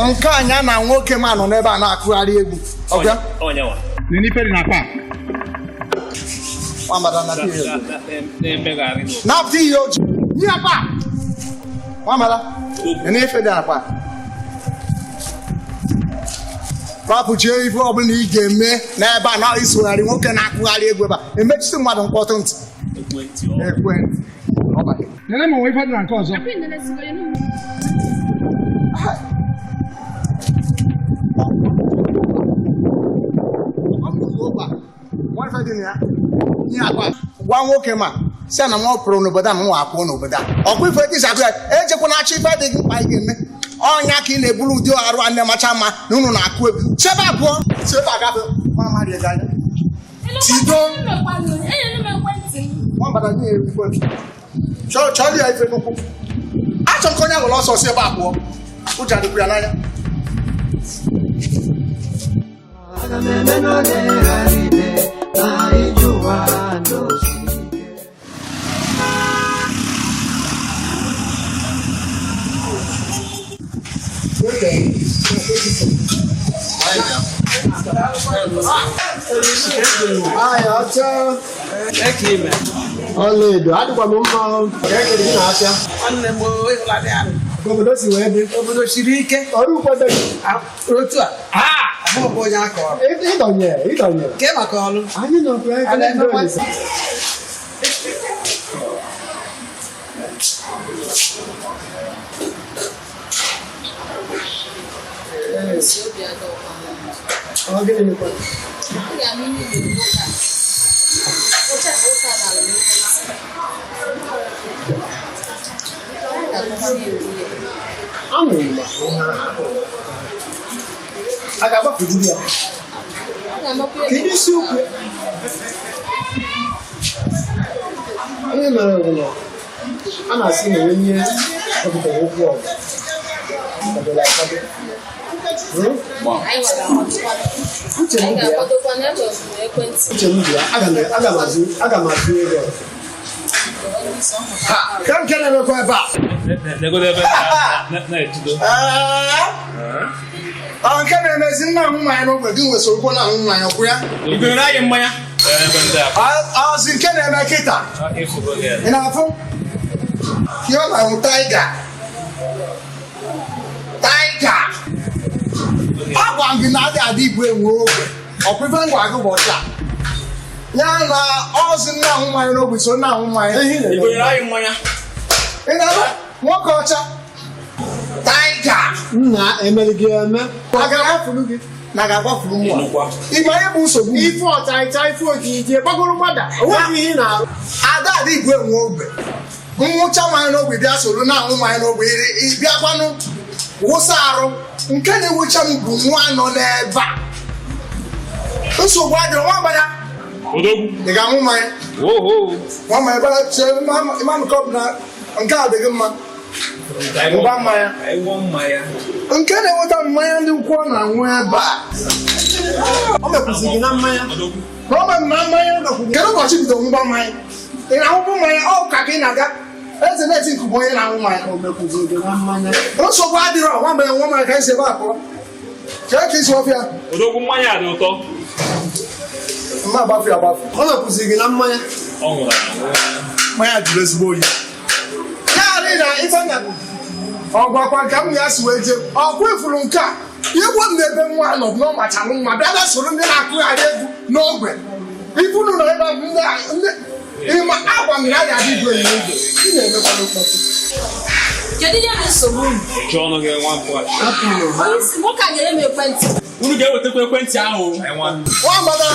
Nke anya na nwoke ma nọ n'ebe a na-akụgharị egwu. Ọbịa? Onyewa. Nini peri na pa. Wamada na tiyo. Na-emegharị n'obodo. Na tiyo. Ni apa? Wamada. Nini peri na pa. Papu chie ife ọbụla ị ga-eme n'ebe a na-isogharị nwoke na-akụgharị egwu ebe a. Emechisi mmadụ mkpọtụ ntị. Ekwentị. Ọbara. Nene mo ife dị na nke ọzọ. Gwa nwoke ma si na m pụrụ n'obodo a m nwa apụọ n'obodo a ọkwa ife dị sakụ ya ejekwa na achọ ife dị gị mkpa ị ga-eme ọnya ka ị na-eburu ụdị arụ a na-emacha mma na unu na-akụ egwu chebe abụọ chebe agafe chọọ ya ife n'ụkwụ achọ nke onye nwere ọsọ si ebe abụọ ụja dịkwu ya n'anya Ọlaedo adịkwa m mma ka gị na-asịa obodo si wee dị obodo siri ike ọrụ ụkwado otu a bụ onye aka ọrụ ịdọnye ke maka ọrụ anyị nọkwa agabapụdiri ya kedu isiokwu onye mere ụlọ a na-asị na onye ọbụtara okwu ọgụ uche m dị ya aga m azụ ego ka nke na-emekwa ebe a nke na-emezi nna ahụ mmanya n'ogbe gị nwesịrị ụkwụ na ahụ mmanya kwụ ya ọzi nke na-eme kịta ị na-afụ ihe ọ na-ahụ taiga agwa gị na-adị adị igbo enwe ogbe ọkwife ngwa gị ụbọchị a ya na ọzi nna ahụ mmanya n'ogbe so nna ahụ mmanya ị na-ebe nwoke ọcha taiga nna emerghị eme a ga-agbafuru gị na ga-agbafuru nwa ime anyị bụ nsogbu ife ọtaịta ife okike gbagoro gbada onweghị ihe na ada adị igwe enwe ogbe nwụcha mmanya n'ogbe bịa soro na ahụ mmanya n'ogbe bịakwanụ wụsa arụ nke na-ewucha m bụ nwa nọ n'ebe a nsogbu adịrọ nwa mgbada Odogwu. ị ga-amụ mmanya nwa mmanya bara chee ịmanụ kọpụ na nke a dịghị mma ngwa mmanya nke na-enweta mmanya ndị ukwu ọ na-anwụ ebe a O mekwuzi gị na mmanya. Problem na mmanya kedu ụbọchị bido ngwa mmanya ị na-aṅụbụ mmanya ọ ka ị na-aga eze na-eti nkubu onye na-aṅụ mmanya O mekwuzi gị na mmanya. nsogbu adịrọ nwa mmanya ka esi ebe a pụọ chee ka isi ọfịa Odogwu mmanya dị ụtọ. mma agbafu agbafu O mekwuzi gị na mmanya. Ọ nwụrụ mmanya jụrụ ezigbo oyi naanị na ife na ọgwakwa ka m ya si wee jee ọkwa ifuru nke a igwe m na-ebe nwa nọ n'ọmachalụ nwa bịa bịa soro ndị na-akụgharị egwu n'ogbe ifunu nọ ebe ahụ ndị ịma agwa m na a ga-adị igwe n'igwe ị na-emekwana mkpọtụ Kedu ihe bụ nsogbu unu? Chọọ ọnụ gị nwa mpụ. Onye isi nwoke a nyere m ekwentị. Unu ga-ewetakwa ekwentị ahụ. nwa mgbada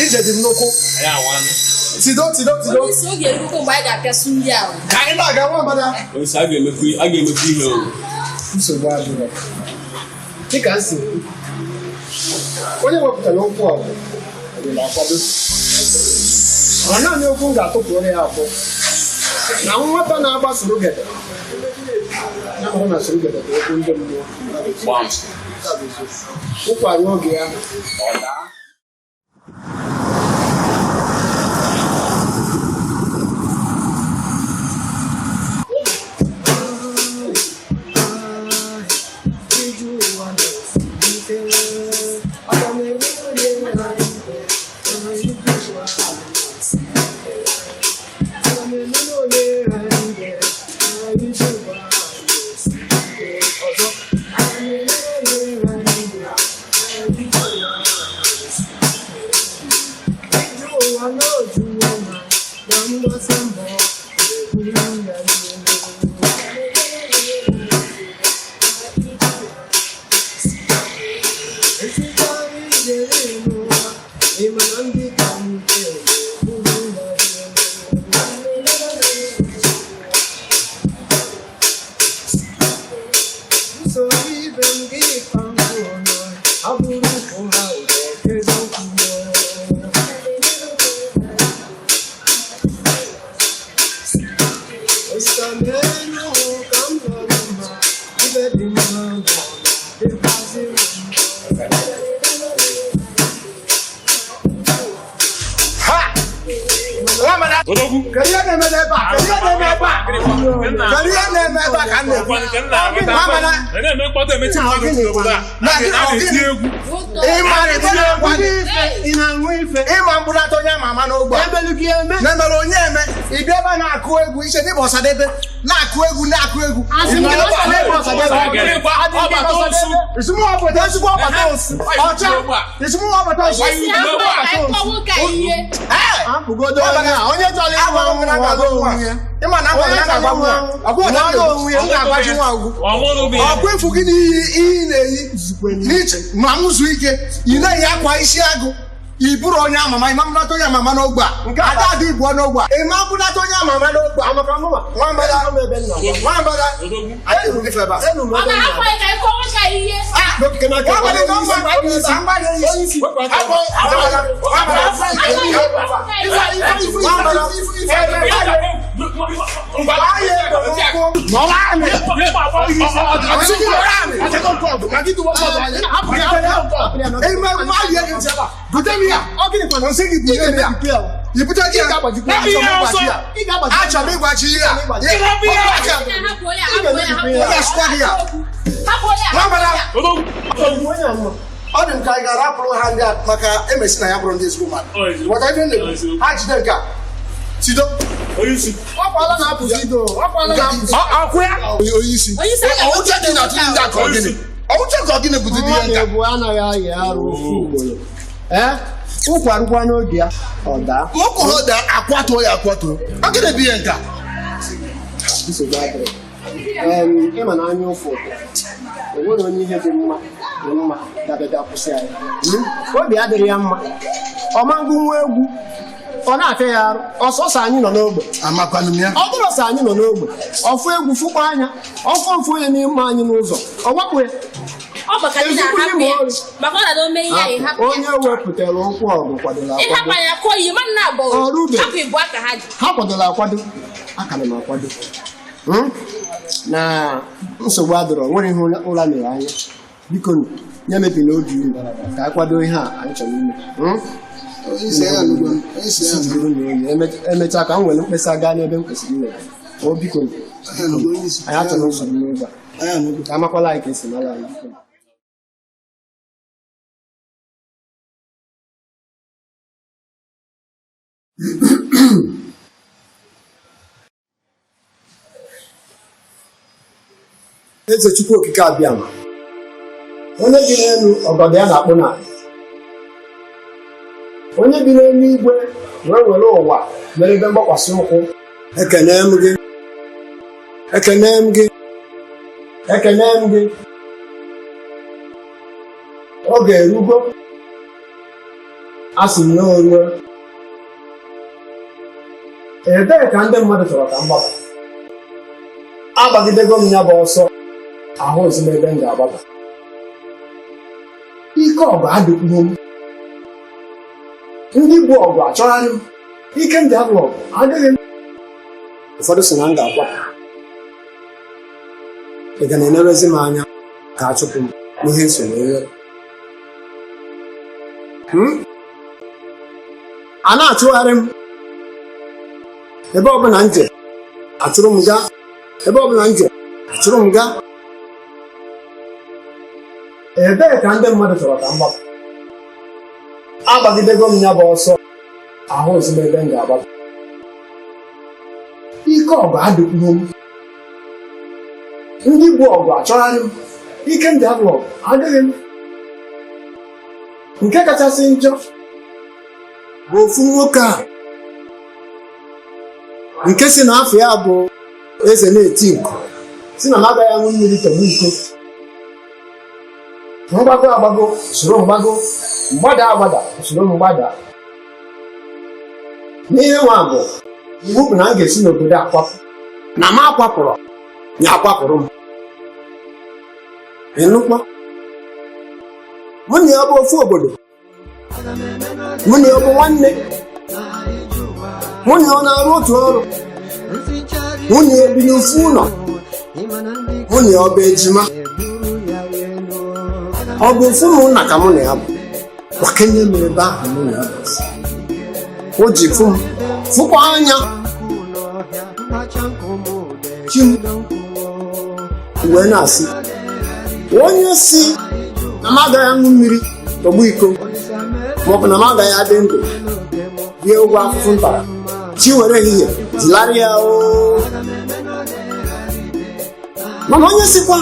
ije dị m n'ụkwụ tido Onye isi oge erukwu mgbe anyị ga-apịasụ ndị ahụ. ka anyị na-aga nwa mgbada Onye a ga-emekwu ihe o. Nsogbu adịrọ. Dịka nsi onye wepụtara okwu ọgụ na-akwado. Ọ naanị okwu m ga-atụpụrụ ya abụọ na nwata na-agba sorogede ya hụrụ na sorogede bụ okwu ndị mmụọ ụkwara oge ya ọ daa. Odogwu. kedu ihe na-eme n'ebe a kedu ihe na-eme ebe a kedu ihe na-eme ebe a ka m na-ekwu Na-eme mkpọtụ emechi mmadụ n'obodo a. Na-eti egwu. ịma mkpụrụata onye ama ama n'ogbe na-emere onye eme ịbịa ebe a na-akụ egwu iche dịba ọsadebe na-akụ egwu onye chọrọ ịma na ọkwa efu gị n'iyi na-eyi ma m zuo ike ị na-eyi akwa isi agụ ị bụrụ onye amama ịma mbụlata onye amama n'ogbe a ada adị ibu n'ogbe a ịma mbụlata onye amama n'ogbe a nwambada anyị hụrụ ife ebe you put your gear up, you put your actually watch here. All them guys got up on hand up, Maka MS Nayabron this woman. What I didn't do, I didn't go. See, oh, you see, what I have to see, though, where you see, oh, checking out in that community. Oh, checking out the ụkwarụkwa n'oge ya ọ daa nwoke ha da akwatuo ya akwatuo ọ gịnị bụ ihe nka ịma na anya ụfụ o nwere onye ihe dị mma dabịa kwụsị anyị obi adịrị ya mma ọmangụ nwa egwu ọ na-afịa ya arụ ọsọsọ anyị nọ n'ogbe ọ bụrụ ọsọ anyị nọ n'ogbe ọfụ egwu fụkwa anya ọfụ onye n'ime anyị n'ụzọ ọ gbapụ ya ọ maka dị na hapụ ya maka ọ na-adọ mee ihe anyị hapụ ya onye wepụtara ụkwụ ọgụ kwadola ịhapụ ya kụọ iyi mmadụ na-abụ hapụ ibu aka ha ji ha kwadola akwado aka na m akwado na nsogbu adọrọ nwere ihe ụra mere anya biko nye mebi na obi uru ka akwado ihe a anyị chọrọ ime emechaa ka m nwere mkpesa gaa n'ebe m kwesịrị ime o biko anyị achọrọ nsogbu n'ebe a ka amakwala anyị ka esi mara anyị biko eze Chukwu okike abịama onye bi n'elu ọgọdọ ya na-akpụ n'ala onye bi n'elu igwe wee were ụwa mere ebe mgbakwasị ụkwụ ekene m gị oge erugo a sị m n'oruo ebee ka ndị mmadụ chọrọ ka m gbaba agbagidego m ya bụ ọsọ ahụ ozim ebe m ga-agbaba ike ọgụ adịkwuo m ndị bụ ọgụ achọgharị m ike m ji abụ ọgụ adịghị m ụfọdụ sị na m ga-akwapụ ị ga na-enerezi m anya ka a chụpụ m n'ihe nsogbu nwere a na-achụgharị m ebe ọbụla nje achụrụ m gaa ebee ka ndị mmadụ chọrọ ka m gbapụ agbagidego m ya bụ ọsọ ahụ ozim ebe m ga-agbapụ ike ọgụ adịkwuo m ndị bụ ọgụ achọgharị m ike m ji abụ ọgụ adịghị m nke kachasị njọ bụ ofu nwoke a nke si na afọ ya bụ eze na-eti nku si na m agaghị aṅụ mmiri tọgbọ iko mgbago agbago usoro mgbago mgbada agbada usoro mgbada n'ihe nwa bụ iwu bụ na m ga-esi n'obodo akwapụ na m akwapụrụ ya akwapụrụ m ịnụkwa mụ na ya bụ ofu obodo mụ na ya bụ nwanne mụ na ọ na-arụ otu ọrụ mụ na ya bi n'ofu ụlọ mụ na ya ọ bụ ejima ọ bụ ofu ụmụnna ka mụ na ya bụ gbakenye m ebe ahụ mụ na ya bụ o ji fụ m fụkwa anya chi m wee na-asị onye si na m agaghị aṅụ mmiri tọgbọ iko maọbụ na m agaghị adị ndụ bie ụgwọ afụfụ ntara chi were ehihie zilarịa mana onye sikwa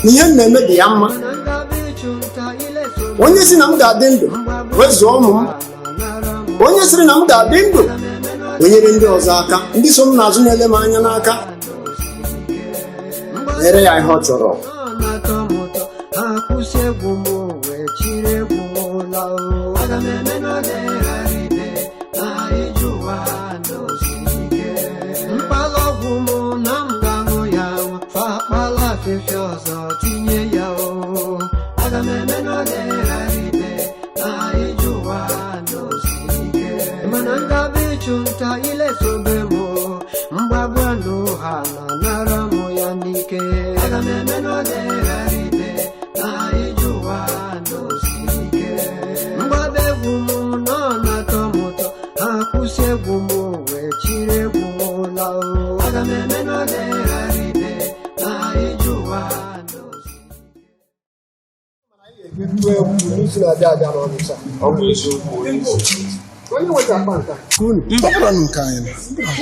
na ihe m na-eme dị ya mma onye si na m ga-adị ndụ wee zụọ ụmụ m onye sịrị na m ga-adị ndụ enyere ndị ọzọ aka ndị so m n'azụ na-ele m anya n'aka nyere ya ihe ọ chọrọ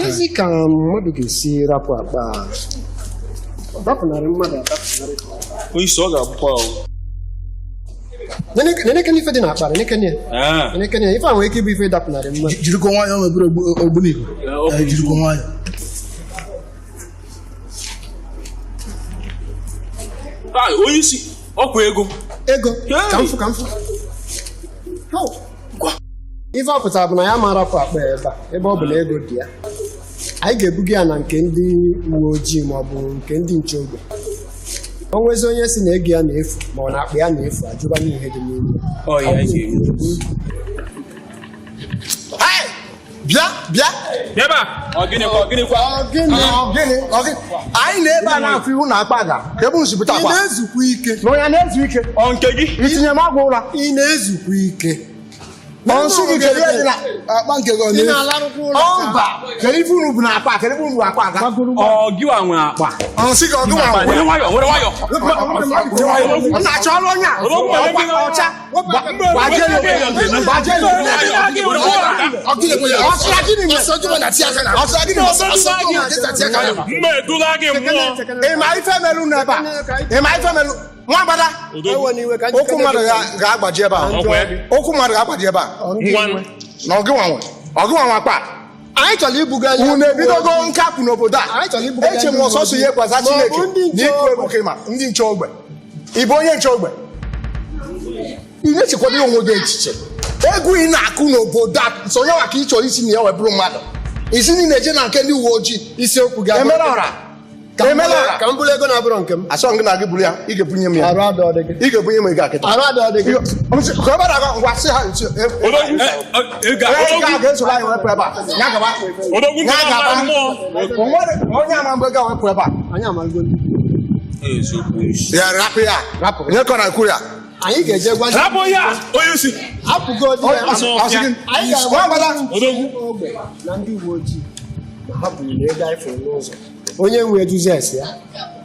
ezi ka mmadụ ga-esi rapụ akpa ọ dapụnarị mmadụ adapụnarị onye isi ọ ga-abụkwa nenekene ife dị n'akpa nenekene ife a nwere ike ịbụ ife dapụnarị mmadụ jirikwa nwayọ mebere ogbunigwe jirikwa nwayọ onye isi ọkwa ego ka mfụ ife ọ pụtara bụ na ya ma rapụ akpa ebe ọ bụ na ego dị ya anyị ga-ebuga ya na nke ndị uwe ojii maọbụ nke ndị nche ogbe onwezi onye si na ego ya na-efu ma ọ na-akpa ya na-efu ajụba n'ihe dị n'ime bịa Ogini. anyị na-ebe a na-afụ ihu na akpa ga ka ebe nsipụta akwa ị na-ezukwa ike na onye na-ezu ike Nke gị. itinye m agwụ ụra ị na-ezukwa ike nsị gị kedu ihe dị na akpa nke gị ị na-alarụkwa ụlọ mba kedu ife unu bụ na akpa kedu ife unu bụ akpa aga Gịwa nwe akpa. nsị gị ọgụ nwa Were nwayọ. ọ na-achọ ọrụ onye a ọcha gbajie Mma edula gị mmụọ. ịma ife melụ n'ebe a ịma ife melụ nwa agbada okwu mmadụ ga-agbaji ebe a okwu mmadụ ga-agbaji ebe a na ọgụnwa akpa anyị chọrọ ibuga unu ebidogo nkapụ n'obodo a eche m ọsọsọ ihe gwaza Chineke na ịkụ egwu kema ndị nche ogbe ị bụ onye nche ogbe ị na-echekwado onwe gị echiche egwu ị na-akụ n'obodo a sonye maka ị chọrọ isi na ya wee bụrụ mmadụ isi niile eje na nke ndị uwe ojii isiokwu gị emere ọra ka m bụrụ ego na-abụrọ nke m asọ gị na gị bụrụ ya ị ga-ebunye m ya arụ adọ dị gị ị ga-ebunye m ego akịta arụ adọ dị gị ka ebe na-aga ngwa sị ha ga-esoro anyị wepụ ebe a ya gaba onye ama mgbe ga-wepụ ebe a anyị amalgo ya rapụ ya onye kọ na ekwu ya anyị ga-eje gwa Rapụ ya. Onye isi. apụgo dị ya asị gị anyị ga-agwa Odogwu. ogbe na ndị uwe ojii ma ha bunyere ego anyị fụrụ n'ụzọ onye nwe Jizọs ya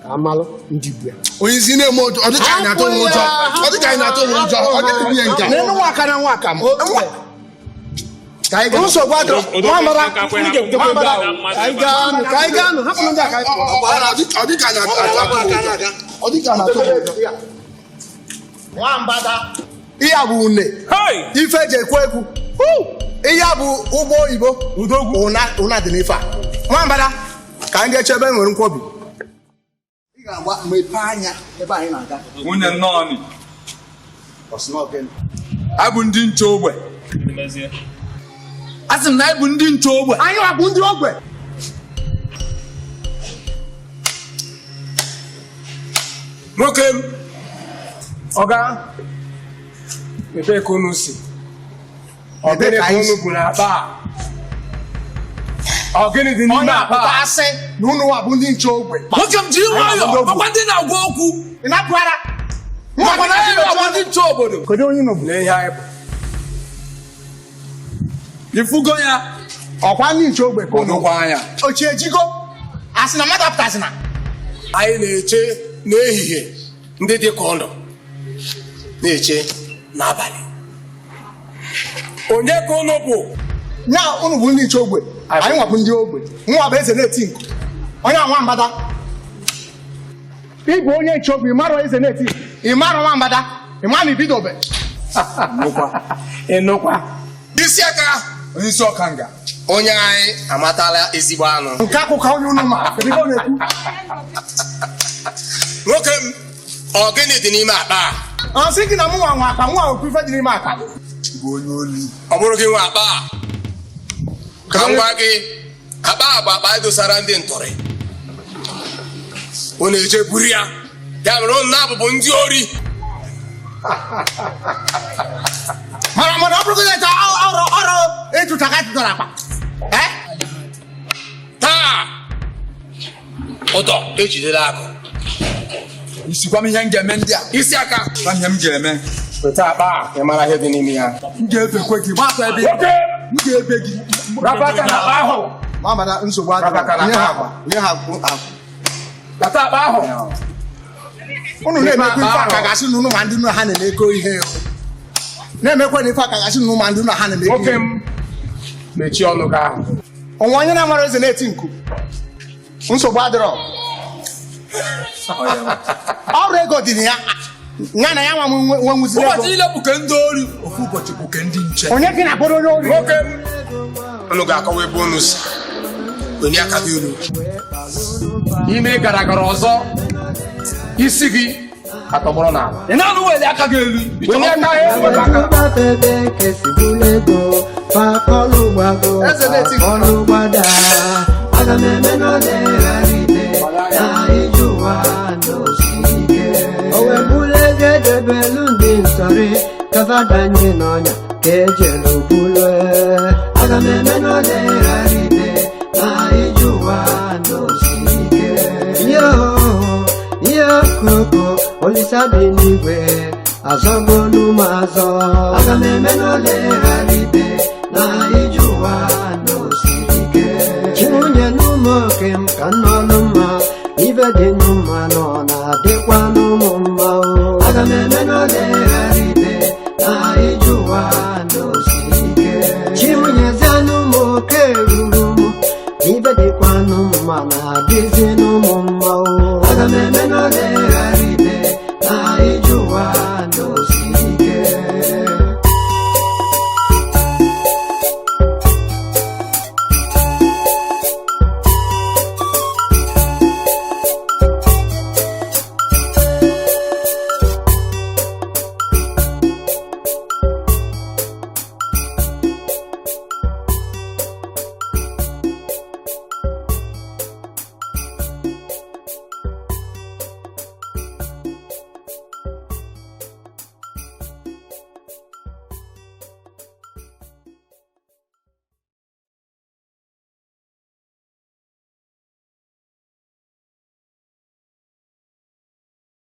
ka amalụ ndị bu ya onye isi na-eme ụjọ ọ dịka anyị na-atụ onwe ụjọ ọ dịka anyị na-atụ onwe ụjọ ọ dịka ihe nke n'elu nwa aka na nwa aka m ka anyị gaa nsogbu adịrọ nwa mara ka anyị gaa nụ hapụ ndị aka anyị pụọ ọ dịka anyị na-atụ ụjọ ọ dịka anyị na-atụ ụjọ nwambada ihe a bụ une ife eji ekwu egwu ihe a bụ ụgbọ oyibo ụna dị n'ife a nwambada ka anyị ga-eche ebe nwere nkwobi ị ga-agba mmepe anya ebe anyị na-aga nwunye nnọọnị abụ ndị nche ogbe asị m na anyị bụ ndị nche ogbe anyị bụ ndị ogbe nwoke m Ọga ebe ka unu si ọgịnị ka unu bụ n'akpa a ọgịnị dị n'ime akpa a asị na unu bụ ndị nche ogbe nwoke m jiri nwayọọ makwa ndị na-agwa okwu ị na-apụara makwa na anyị bụ ndị nche obodo kedu onye nọ bụ na ihe anyị bụ ifugo ya ọkwa ndị nche ogbe ka ọnụkwa anya ochie jigo asị na mmadụ apụtasị na anyị na-eche n'ehihie ndị dị ka ọnọ na-eche n'abalị onye ka unu bụ nya unu bụ ndị nche ogbe anyị nwabụ ndị ogbe nwa bụ eze na-eti nku onye anwa mbada ịbụ onye nche ogbe ịmarọ eze na-eti ịmarọ nwa mbada ịma na ibidobe ịnụkwa isi aka onye isi ọka nga onye anyị amatala ezigbo anụ nke akụkọ onye unu ma ebe ọ na-ekwu nwoke m ọgịnị dị n'ime akpa a ọ sị gị na mụ nwa akpa nwa okwu ife dị n'ime akpa bụ onye olu ọ bụrụ gị nwe akpa a ka m gwa gị akpa a bụ akpa anyị dosara ndị ntọrị unu eje buru ya ya mere unu na-abụbụ ndị ori mana ọ bụrụ gị na ọrụ ịtụta ka tụtara akpa taa ụdọ ejidela akụ isikwa m ihe m ga-eme ndị a isi aka gwa m ihe m ga-eme weta akpa a ị mara ihe dị n'ime ya m ga-efekwe gị gbapụ ebe m ga-ebe gị rapụ aka n'akpa ahụ mamada nsogbu adịghị nye ha bata akpa ahụ unu na-emekwa ife aka gasị na unu ma ndị nna ha na-emekọ ihe na-emekwa na ife aka gasị na unu ma ndị nna ha na-emekọ nwoke m mechie ọnụ gị ahụ onwe onye na-amara eze na-eti nku nsogbu adịrọ ọrụ ego dị na ya ya na ya nwa nwe nwụziri ego ụbọchị ile bụ ke ndị ori ofu ụbọchị bụ ke ndị nche onye gị na-akpọrọ onye ori nwoke m unu ga-akọwa ebe unu si onye aka gị unu ime gara gara ọzọ isi gị atọgbọrọ n'ala ị na-anụ weli aka gị elu onye aka ya ewere aka eze na-eti Aga m eme n'oge ghara ide na ije ụwa n'osi ike Ebelundi nsọrị kafadanye n'ọnya ka eje n'obulu aga m eme n'oleghara ibe na ije ụwa n'osiri ike ihe koko olisa bi n'igwe azọgbo n'ụmụ azọ aga m eme n'oleghara ibe na ije ụwa n'osiri ike chinwunye n'ụmụ oke m ka nnọnụ mma ibe dị mma nọ na-adịkwa n'ụmụ mma aga m eme n'oleghara ibe na ije ụwa n'osiri ike chinwunyezie n'ụmụ oke ruru m ibe dịkwa mma na-adịzi